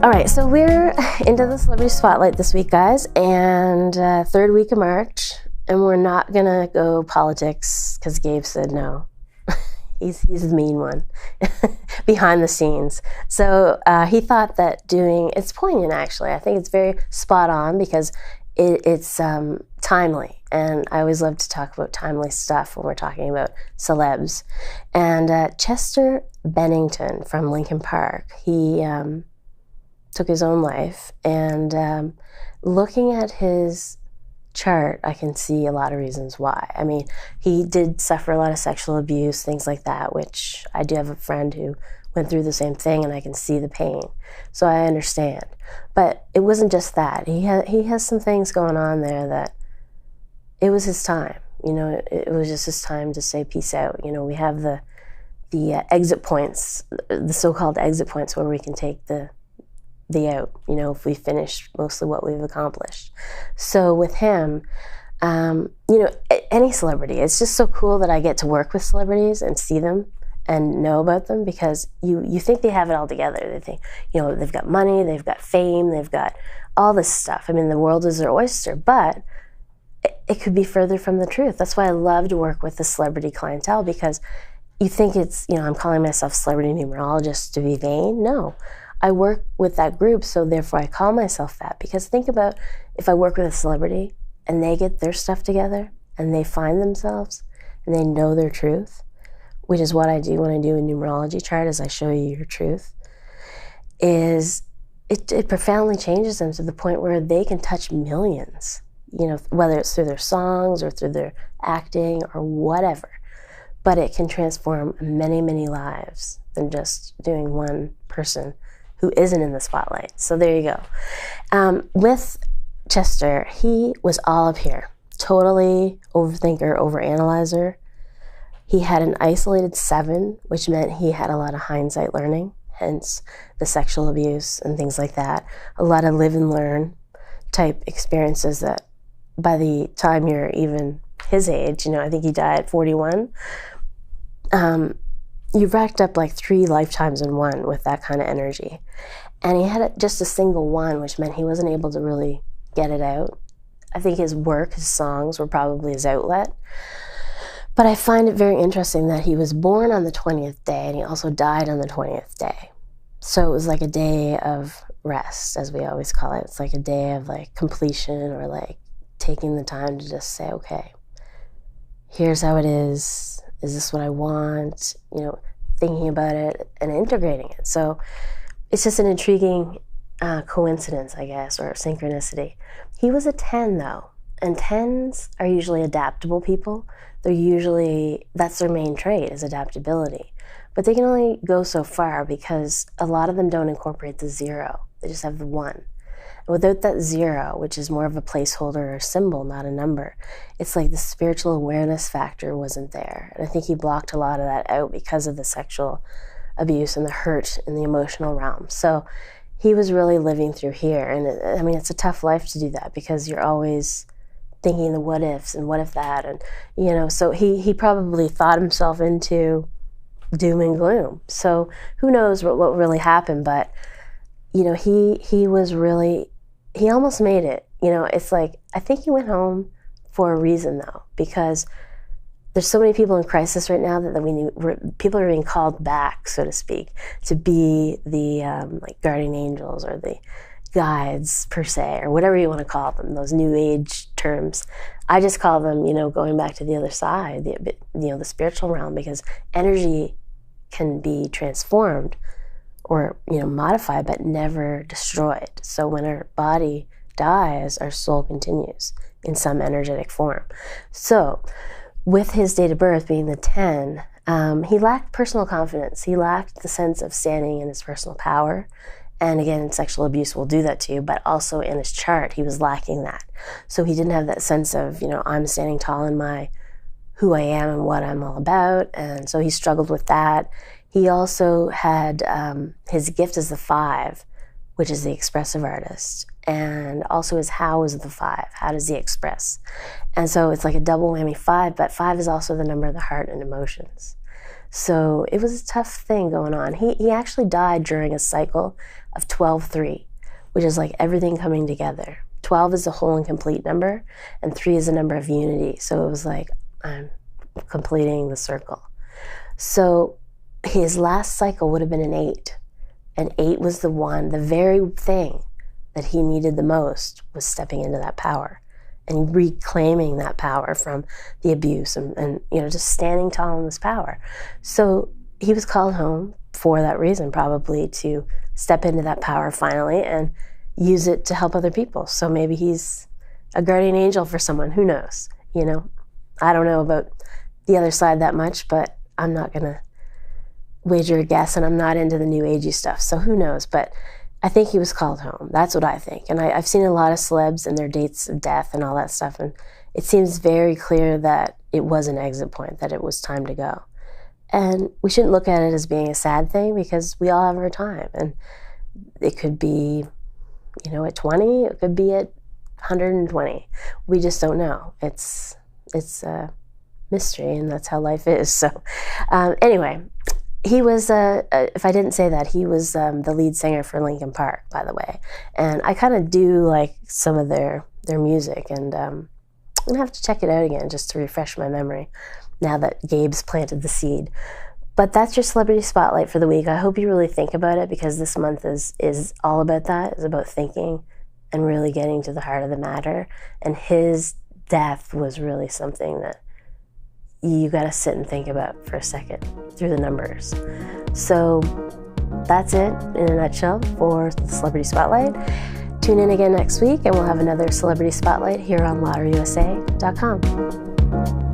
All right, so we're into the celebrity spotlight this week, guys, and third week of March, and we're not gonna go politics because Gabe said no. He's the mean one behind the scenes. So he thought that it's poignant actually. I think it's very spot on because it's timely, and I always love to talk about timely stuff when we're talking about celebs. And Chester Bennington from Lincoln Park, he took his own life, and looking at his chart, I can see a lot of reasons why. I mean, he did suffer a lot of sexual abuse, things like that, which I do have a friend who went through the same thing, and I can see the pain. So I understand. But it wasn't just that. He has some things going on there that it was his time. You know, it was just his time to say peace out. You know, we have the exit points, the so-called exit points where we can take the out, you know, if we finish mostly what we've accomplished. So with him, you know, any celebrity, it's just so cool that I get to work with celebrities and see them and know about them, because you think they have it all together. They think, you know, they've got money, they've got fame, they've got all this stuff. I mean, the world is their oyster, but it could be further from the truth. That's why I love to work with the celebrity clientele, because you think it's, you know, I'm calling myself celebrity numerologist to be vain. No. I work with that group, so therefore I call myself that. Because think about if I work with a celebrity and they get their stuff together and they find themselves and they know their truth, which is what I do when I do a numerology chart, is I show you your truth, is it profoundly changes them to the point where they can touch millions, you know, whether it's through their songs or through their acting or whatever. But it can transform many, many lives than just doing one person who isn't in the spotlight. So there you go. With Chester, he was all up here. Totally overthinker, overanalyzer. He had an isolated 7, which meant he had a lot of hindsight learning, hence the sexual abuse and things like that. A lot of live and learn type experiences that by the time you're even his age, you know, I think he died at 41, you've racked up like 3 lifetimes in one with that kind of energy. And he had just a single one, which meant he wasn't able to really get it out. I think his work, his songs were probably his outlet. But I find it very interesting that he was born on the 20th day and he also died on the 20th day. So it was like a day of rest, as we always call it. It's like a day of like completion, or like taking the time to just say, okay, here's how it is. Is this what I want? You know, thinking about it and integrating it. So it's just an intriguing coincidence, I guess, or synchronicity. He was a 10 though, and 10s are usually adaptable people. That's their main trait, is adaptability. But they can only go so far because a lot of them don't incorporate the 0. They just have the 1. And without that 0, which is more of a placeholder or symbol, not a number, it's like the spiritual awareness factor wasn't there. And I think he blocked a lot of that out because of the sexual abuse and the hurt in the emotional realm. So he was really living through here. And I mean, it's a tough life to do that, because you're always thinking the what ifs and what if that. And, you know, so he probably thought himself into doom and gloom. So who knows what really happened, but, you know, he almost made it. You know, it's like, I think he went home for a reason though, because there's so many people in crisis right now that people are being called back, so to speak, to be the like guardian angels or the guides per se, or whatever you want to call them, those new age terms. I just call them, you know, going back to the other side, the spiritual realm, because energy can be transformed or, you know, modified, but never destroyed. So when our body dies, our soul continues in some energetic form. So with his date of birth being the 10, he lacked personal confidence. He lacked the sense of standing in his personal power. And again, sexual abuse will do that to you, but also in his chart, he was lacking that. So he didn't have that sense of, you know, I'm standing tall in my who I am and what I'm all about. And so he struggled with that. He also had his gift as the 5 which is the expressive artist. And also his how is the 5. How does he express? And so it's like a double whammy 5, but 5 is also the number of the heart and emotions. So it was a tough thing going on. He actually died during a cycle of 12-3, which is like everything coming together. 12 is a whole and complete number, and 3 is a number of unity. So it was like, I'm completing the circle. So his last cycle would have been an 8. And 8 was the one, the very thing that he needed the most was stepping into that power and reclaiming that power from the abuse and you know, just standing tall in this power. So he was called home for that reason, probably to step into that power finally and use it to help other people. So maybe he's a guardian angel for someone, who knows, you know? I don't know about the other side that much, but I'm not gonna wager a guess, and I'm not into the new agey stuff, so who knows? But I think he was called home. That's what I think. And I've seen a lot of celebs and their dates of death and all that stuff, and it seems very clear that it was an exit point, that it was time to go. And we shouldn't look at it as being a sad thing, because we all have our time, and it could be, you know, at 20, it could be at 120. We just don't know. It's a mystery, and that's how life is. So anyway, he was, if I didn't say that, he was the lead singer for Linkin Park, by the way. And I kind of do like some of their music, and I'm going to have to check it out again just to refresh my memory now that Gabe's planted the seed. But that's your celebrity spotlight for the week. I hope you really think about it, because this month is all about that. It's about thinking and really getting to the heart of the matter. And his death was really something that you got to sit and think about for a second through the numbers. So that's it in a nutshell for the Celebrity Spotlight. Tune in again next week, and we'll have another Celebrity Spotlight here on LotteryUSA.com.